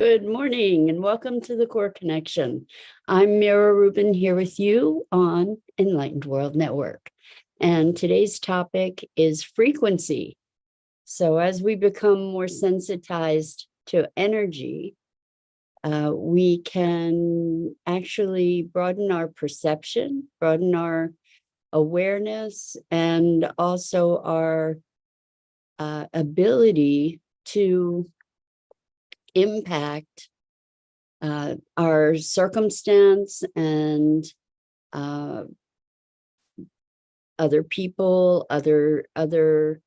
Good morning and welcome to the Core Connection. I'm Mira Rubin here with you on Enlightened World Network. And today's topic is frequency. So as we become more sensitized to energy, we can actually broaden our perception, broaden our awareness, and also our ability to impact our circumstance and other people, other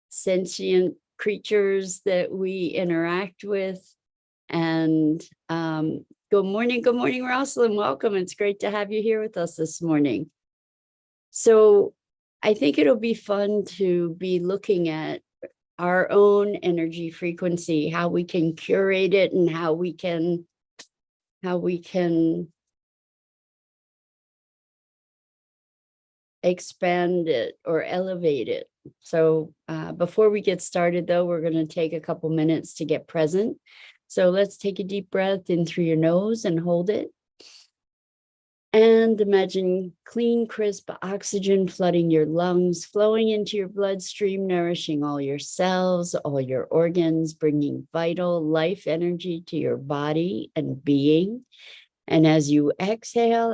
sentient creatures that we interact with. And good morning, Rosalind. Welcome. It's great to have you here with us this morning. So I think it'll be fun to be looking at our own energy frequency, how we can curate it and how we can expand it or elevate it. So before we get started, though, we're going to take a couple minutes to get present. So let's take a deep breath in through your nose and hold it. And imagine clean, crisp oxygen flooding your lungs, flowing into your bloodstream, nourishing all your cells, all your organs, bringing vital life energy to your body and being. And as you exhale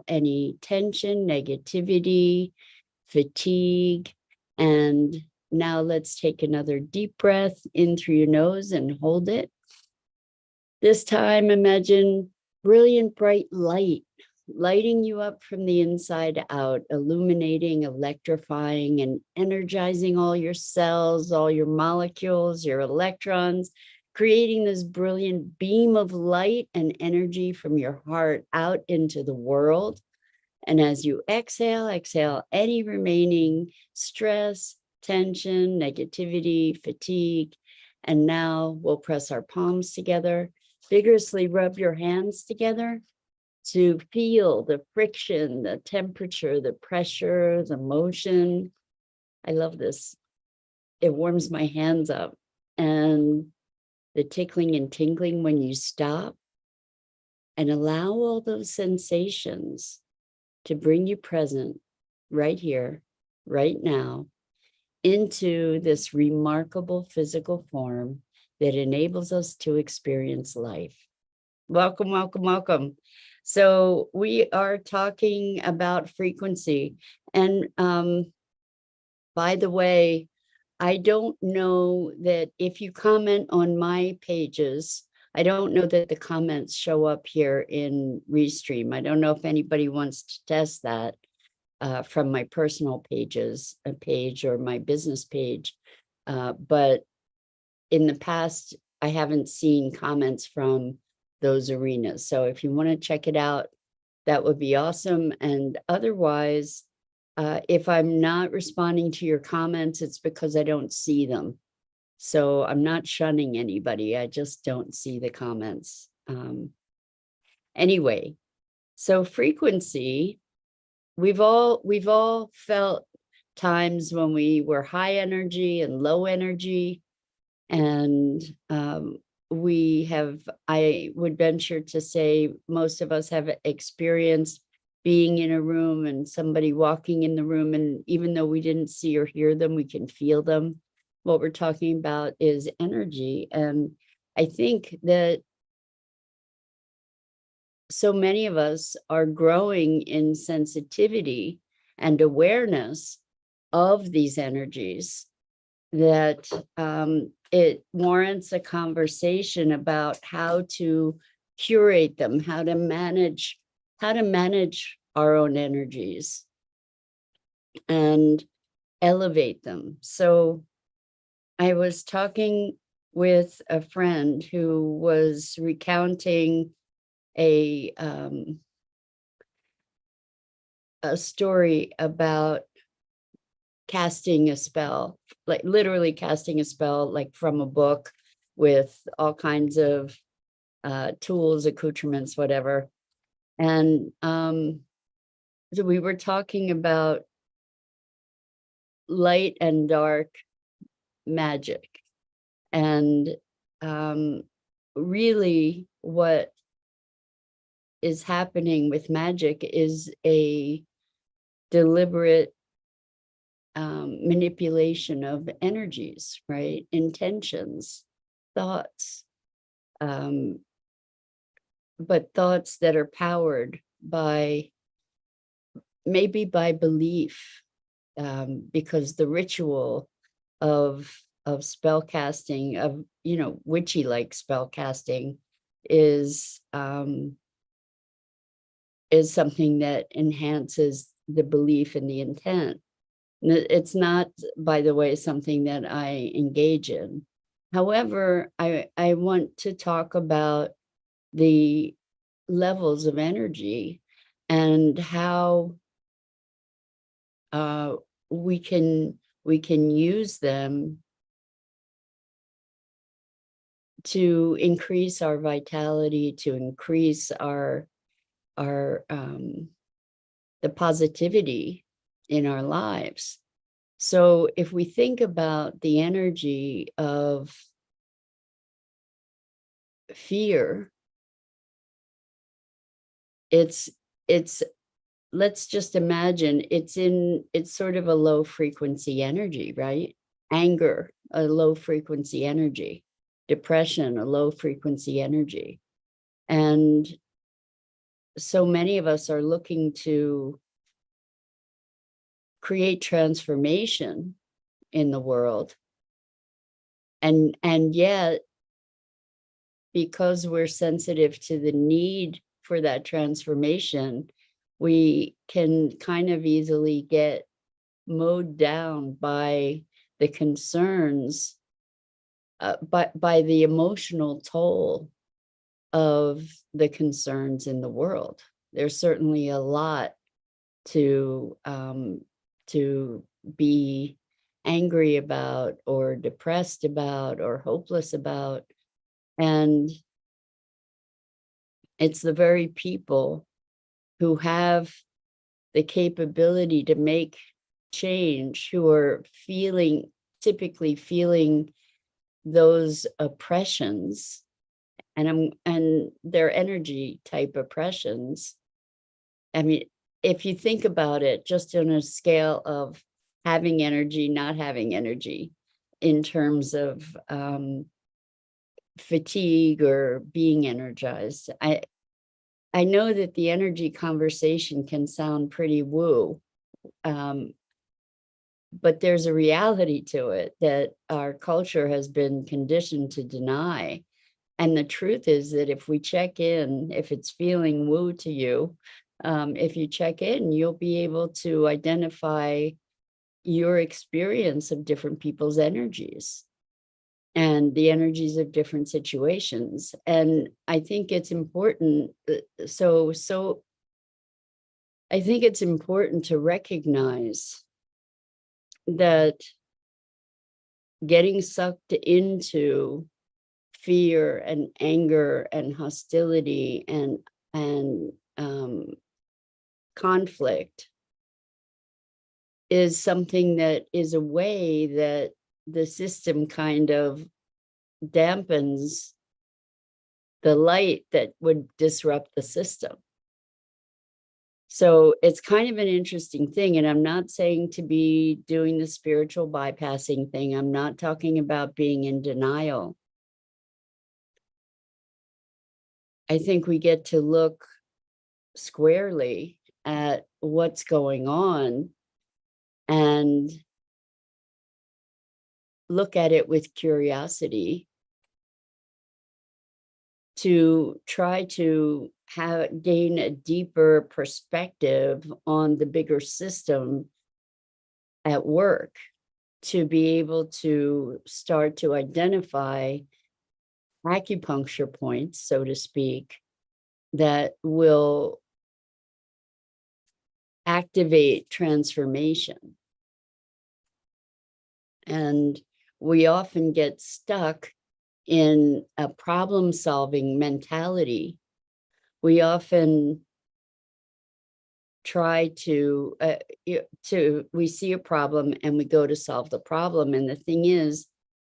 any tension, negativity, fatigue. And now let's take another deep breath in through your nose and hold it. This time, imagine brilliant, bright light lighting you up from the inside out, illuminating, electrifying, and energizing all your cells, all your molecules, your electrons, creating this brilliant beam of light and energy from your heart out into the world. And as you exhale any remaining stress, tension, negativity, fatigue. And now we'll press our palms together, vigorously rub your hands together to feel the friction, the temperature, the pressure, the motion. I love this. It warms my hands up. And the tickling and tingling when you stop, and allow all those sensations to bring you present right here, right now, into this remarkable physical form that enables us to experience life. Welcome, welcome, welcome. So we are talking about frequency. And by the way, I don't know that if you comment on my pages, I don't know that the comments show up here in Restream. I don't know if anybody wants to test that from my personal pages, a page or my business page. But in the past, I haven't seen comments from those arenas. So if you want to check it out, that would be awesome. And otherwise, if I'm not responding to your comments, it's because I don't see them. So I'm not shunning anybody. I just don't see the comments. Anyway, so frequency, we've all felt times when we were high energy and low energy. And I would venture to say most of us have experienced being in a room and somebody walking in the room, and even though we didn't see or hear them, we can feel them. What we're talking about is energy. And I think that so many of us are growing in sensitivity and awareness of these energies that it warrants a conversation about how to curate them, how to manage our own energies and elevate them. So I was talking with a friend who was recounting a story about casting a spell, like literally casting a spell, like from a book with all kinds of tools, accoutrements, whatever. And so we were talking about light and dark magic. And really what is happening with magic is a deliberate manipulation of energies, right? Intentions, thoughts, um, but thoughts that are powered by maybe by belief, because the ritual of spell casting, of witchy like spell casting, is something that enhances the belief and the intent. It's not, by the way, something that I engage in. However, I want to talk about the levels of energy and how uh, we can use them to increase our vitality, to increase our the positivity in our lives. So if we think about the energy of fear, it's let's just imagine it's sort of a low frequency energy, right? Anger, a low frequency energy. Depression, a low frequency energy. And so many of us are looking to create transformation in the world. And yet, because we're sensitive to the need for that transformation, we can kind of easily get mowed down by the concerns, by the emotional toll of the concerns in the world. There's certainly a lot to be angry about, or depressed about, or hopeless about. And it's the very people who have the capability to make change who are typically feeling those oppressions, and their energy type oppressions. I mean, if you think about it, just on a scale of having energy, not having energy, in terms of fatigue or being energized, I know that the energy conversation can sound pretty woo, but there's a reality to it that our culture has been conditioned to deny. And the truth is that if we check in, if it's feeling woo to you, if you check in, you'll be able to identify your experience of different people's energies and the energies of different situations. And I think it's important. So I think it's important to recognize that getting sucked into fear and anger and hostility and conflict is something that is a way that the system kind of dampens the light that would disrupt the system. So it's kind of an interesting thing. And I'm not saying to be doing the spiritual bypassing thing. I'm not talking about being in denial. I think we get to look squarely at what's going on and look at it with curiosity, to try to gain a deeper perspective on the bigger system at work, to be able to start to identify acupuncture points, so to speak, that will activate transformation. And we often get stuck in a problem-solving mentality. We often try to we see a problem and we go to solve the problem. And the thing is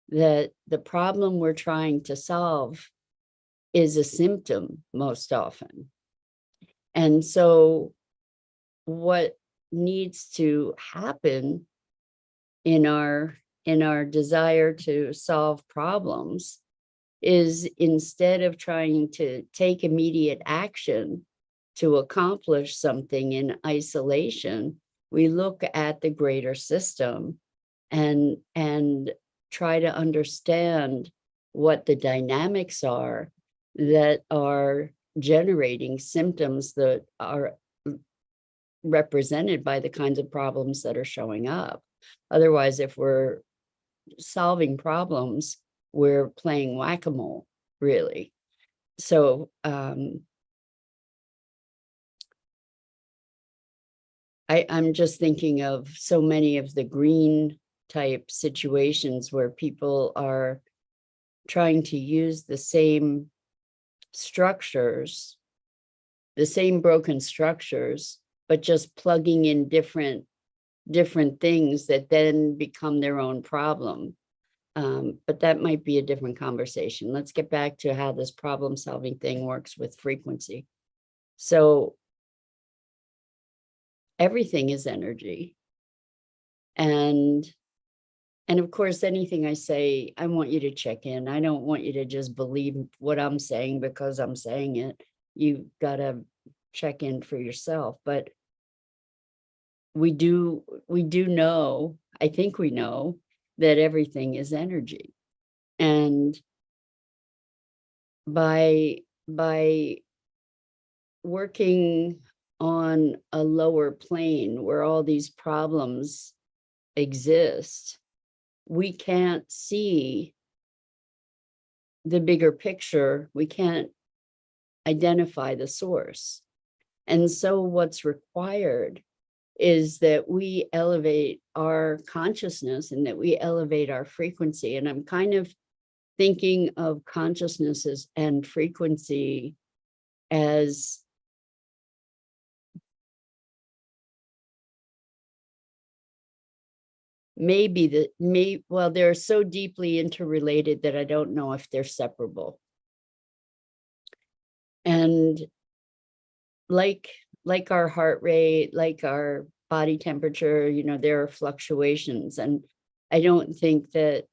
that the problem we're trying to solve is a symptom most often. And so what needs to happen in our desire to solve problems is, instead of trying to take immediate action to accomplish something in isolation, we look at the greater system and try to understand what the dynamics are that are generating symptoms that are represented by the kinds of problems that are showing up. Otherwise, if we're solving problems, we're playing whack-a-mole, really. So I'm just thinking of so many of the green type situations where people are trying to use the same structures, the same broken structures, but just plugging in different things that then become their own problem. But that might be a different conversation. Let's get back to how this problem solving thing works with frequency. So everything is energy. And of course, anything I say, I want you to check in. I don't want you to just believe what I'm saying because I'm saying it. You got to check in for yourself. But we do know, I think we know, that everything is energy. And by working on a lower plane where all these problems exist, we can't see the bigger picture. We can't identify the source. And so what's required is that we elevate our consciousness and that we elevate our frequency. And I'm kind of thinking of consciousnesses and frequency as well, they're so deeply interrelated that I don't know if they're separable. And like our heart rate, like our body temperature, there are fluctuations. And I don't think that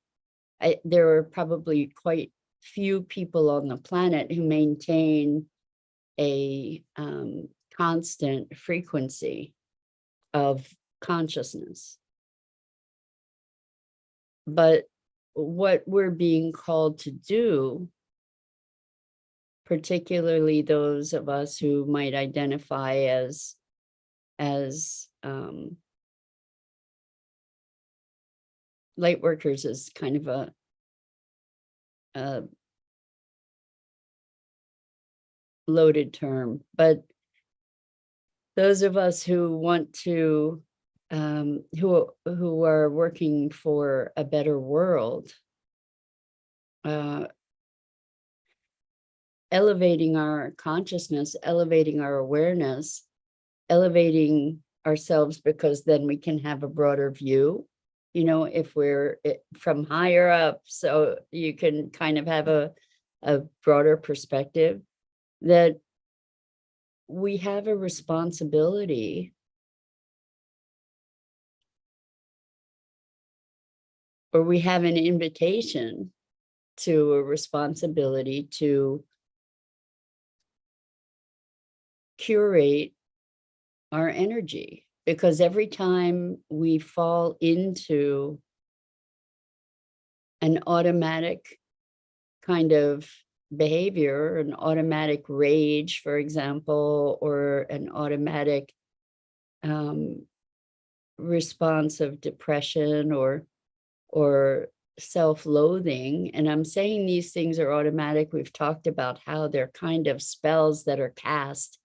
there are probably quite few people on the planet who maintain a constant frequency of consciousness. But what we're being called to do, particularly those of us who might identify as light workers, is kind of a loaded term, but those of us who want to who are working for a better world, elevating our consciousness, elevating our awareness, elevating ourselves, because then we can have a broader view, if we're from higher up, so you can kind of have a broader perspective, that we have a responsibility, or we have an invitation to a responsibility to curate our energy. Because every time we fall into an automatic kind of behavior, an automatic rage, for example, or an automatic response of depression or self-loathing, and I'm saying these things are automatic. We've talked about how they're kind of spells that are cast,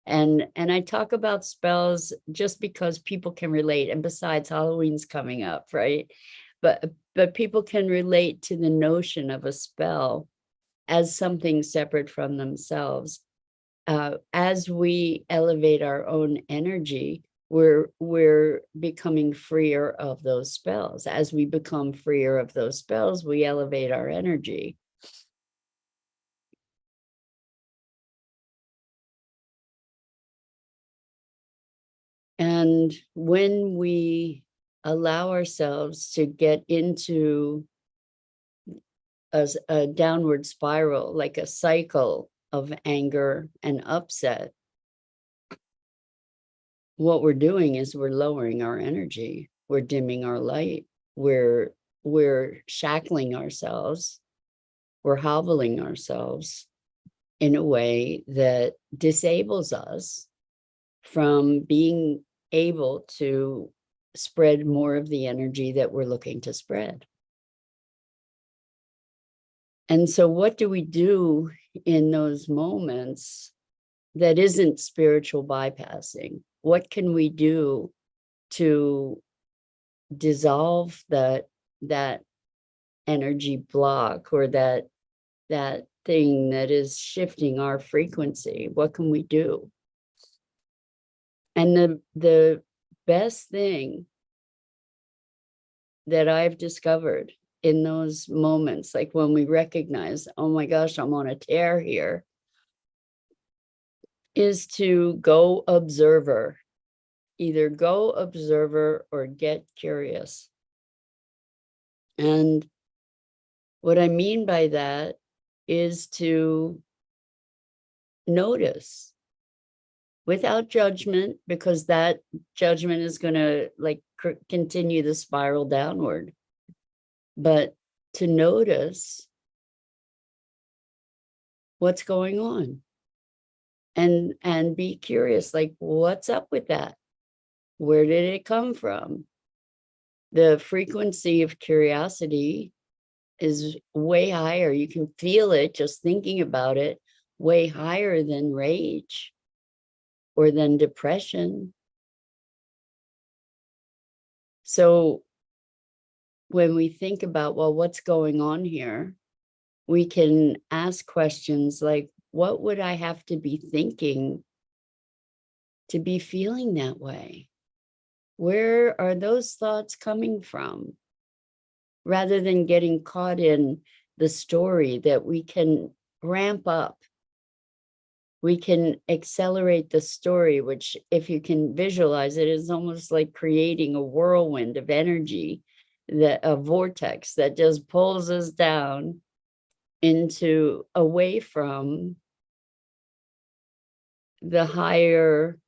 and I talk about spells just because people can relate, and besides, Halloween's coming up, right? But people can relate to the notion of a spell as something separate from themselves. As we elevate our own energy, we're becoming freer of those spells. As we become freer of those spells, we elevate our energy. And when we allow ourselves to get into a downward spiral, like a cycle of anger and upset, what we're doing is we're lowering our energy, we're dimming our light, we're shackling ourselves, we're hobbling ourselves in a way that disables us from being able to spread more of the energy that we're looking to spread. And so what do we do in those moments that isn't spiritual bypassing? What can we do to dissolve that energy block, or that thing that is shifting our frequency? What can we do? And the best thing that I've discovered in those moments, like when we recognize, oh my gosh, I'm on a tear here, is to go observer. Either go observer or get curious. And what I mean by that is to notice without judgment, because that judgment is going to like continue the spiral downward. But to notice what's going on and be curious, like, what's up with that? Where did it come from? The frequency of curiosity is way higher. You can feel it just thinking about it, way higher than rage or than depression. So when we think about, well, what's going on here, we can ask questions like, what would I have to be thinking to be feeling that way? Where are those thoughts coming from? Rather than getting caught in the story, that we can ramp up. We can accelerate the story, which, if you can visualize it, is almost like creating a whirlwind of energy, that a vortex that just pulls us down into away from the higher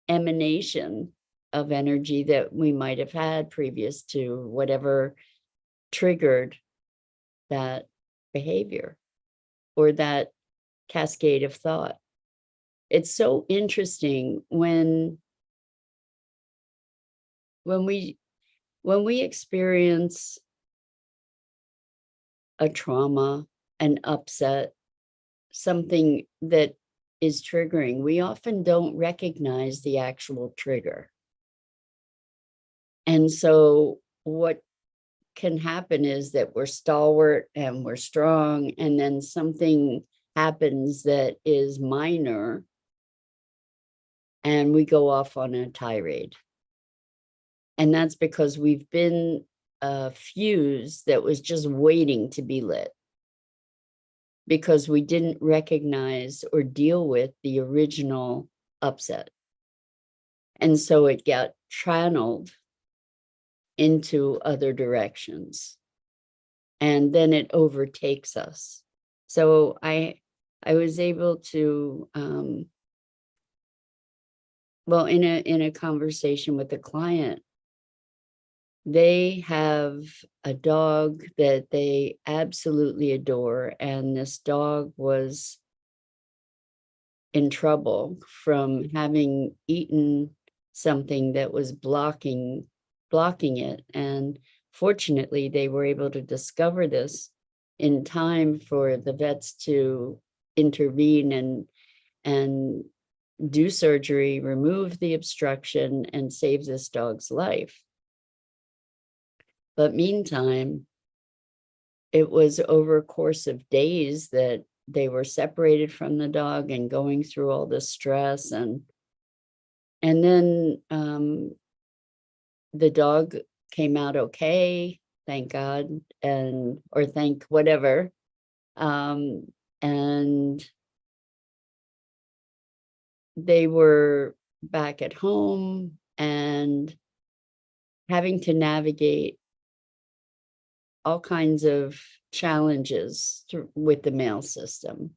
emanation of energy that we might have had previous to whatever triggered that behavior or that cascade of thought. It's so interesting when we experience a trauma, an upset, something that is triggering, we often don't recognize the actual trigger. And so what can happen is that we're stalwart and we're strong, and then something happens that is minor and we go off on a tirade. And that's because we've been a fuse that was just waiting to be lit, because we didn't recognize or deal with the original upset. And so it got channeled into other directions, and then it overtakes us. So I was able to, well, in a conversation with a client, they have a dog that they absolutely adore, and this dog was in trouble from having eaten something that was blocking it. And fortunately, they were able to discover this in time for the vets to intervene and do surgery, remove the obstruction, and save this dog's life. But meantime, it was over a course of days that they were separated from the dog and going through all this stress. And then the dog came out okay, thank God, or thank whatever. And they were back at home. and having to navigate all kinds of challenges with the mail system.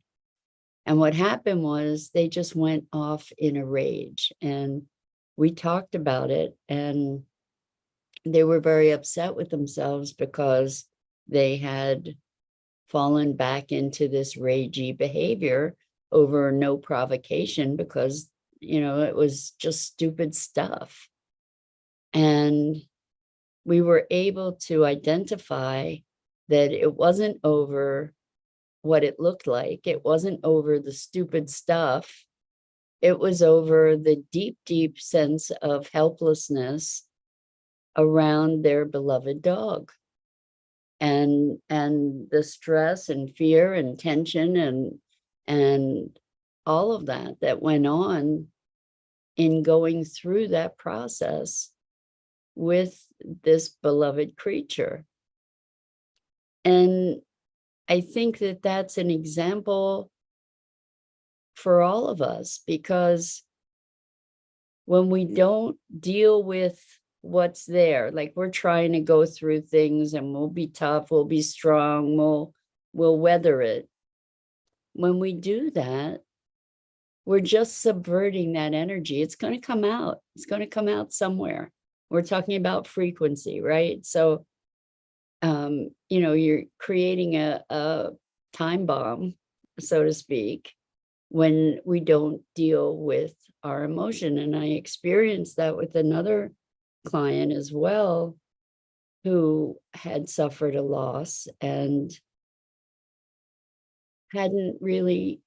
And what happened was they just went off in a rage, and we talked about it, and they were very upset with themselves because they had fallen back into this ragey behavior over no provocation, because, it was just stupid stuff. And we were able to identify that it wasn't over what it looked like. It wasn't over the stupid stuff. It was over the deep, deep sense of helplessness around their beloved dog, and the stress and fear and tension and all of that went on in going through that process with this beloved creature. And I think that that's an example for all of us, because when we don't deal with what's there, like we're trying to go through things and we'll be tough, we'll be strong, we'll weather it. When we do that, we're just subverting that energy. It's going to come out. It's going to come out somewhere. We're talking about frequency, right? So, you're creating a time bomb, so to speak, when we don't deal with our emotion. And I experienced that with another client as well, who had suffered a loss and hadn't really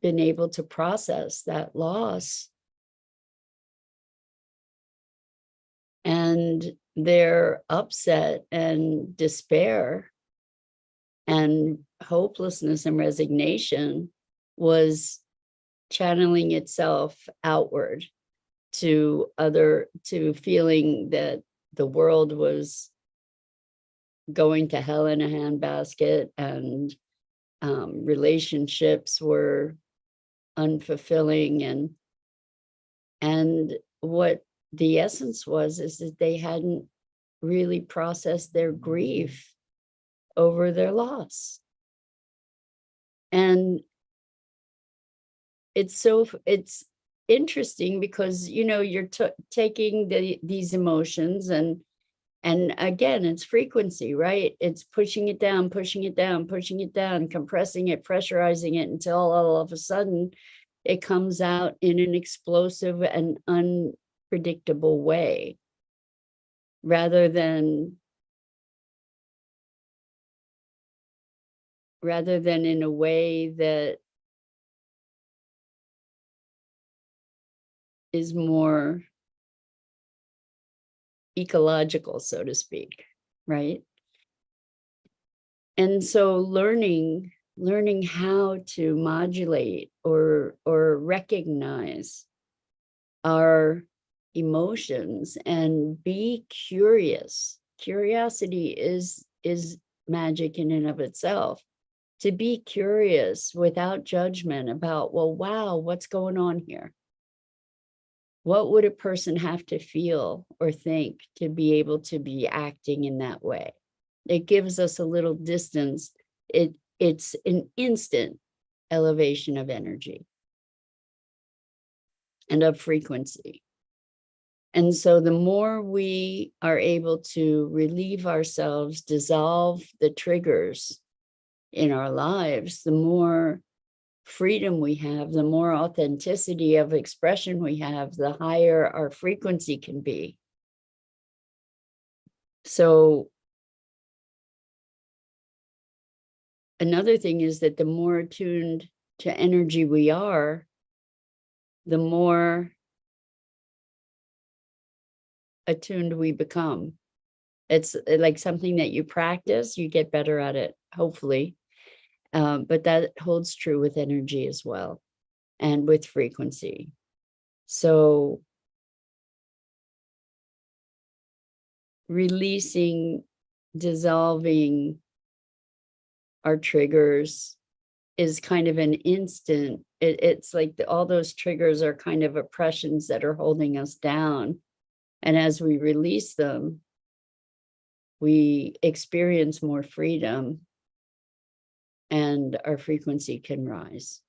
been able to process that loss. And their upset and despair and hopelessness and resignation was channeling itself outward to feeling that the world was going to hell in a handbasket, and relationships were unfulfilling, and what the essence was is that they hadn't really processed their grief over their loss. And it's interesting because you're taking these emotions, and again, it's frequency, right? It's pushing it down, pushing it down, pushing it down, compressing it, pressurizing it, until all of a sudden it comes out in an explosive and unpredictable way, rather than in a way that is more ecological, so to speak, right? And so learning how to modulate or recognize our emotions and be curious. Curiosity is magic in and of itself. To be curious without judgment about, well, wow, what's going on here? What would a person have to feel or think to be able to be acting in that way? It gives us a little distance. It's an instant elevation of energy and of frequency. And so the more we are able to relieve ourselves, dissolve the triggers in our lives, the more freedom we have, the more authenticity of expression we have, the higher our frequency can be. So another thing is that the more attuned to energy we are, the more attuned we become. It's like something that you practice, you get better at it, hopefully. But that holds true with energy as well, and with frequency. So releasing, dissolving our triggers is kind of an instant. It's like all those triggers are kind of oppressions that are holding us down. And as we release them, we experience more freedom and our frequency can rise.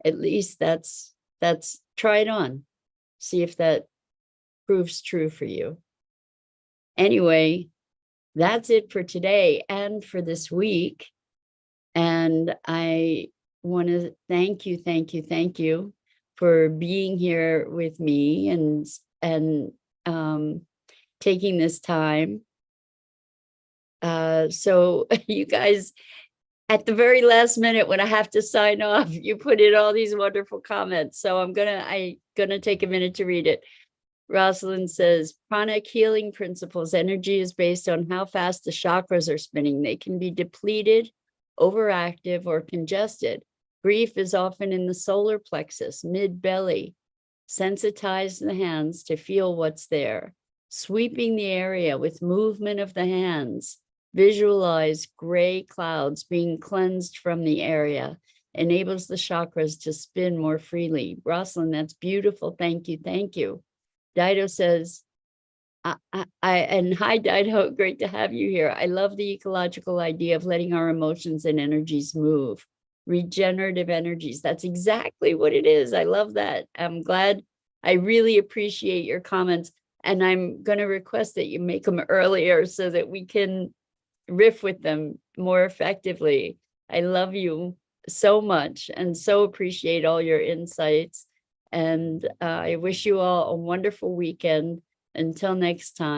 At least that's try it on. See if that proves true for you. Anyway, that's it for today and for this week. And I want to thank you for being here with me and taking this time. So you guys, at the very last minute when I have to sign off, you put in all these wonderful comments. So I'm gonna take a minute to read it. Rosalind says, pranic healing principles. Energy is based on how fast the chakras are spinning. They can be depleted, overactive, or congested. Grief is often in the solar plexus, mid-belly. Sensitize the hands to feel what's there. Sweeping the area with movement of the hands. Visualize gray clouds being cleansed from the area. Enables the chakras to spin more freely. Rosalind, that's beautiful. Thank you. Thank you. Dido says, and hi, Dido, great to have you here. I love the ecological idea of letting our emotions and energies move. Regenerative energies. That's exactly what it is. I love that. I'm glad. I really appreciate your comments. And I'm going to request that you make them earlier so that we can riff with them more effectively. I love you so much and so appreciate all your insights. And I wish you all a wonderful weekend. Until next time.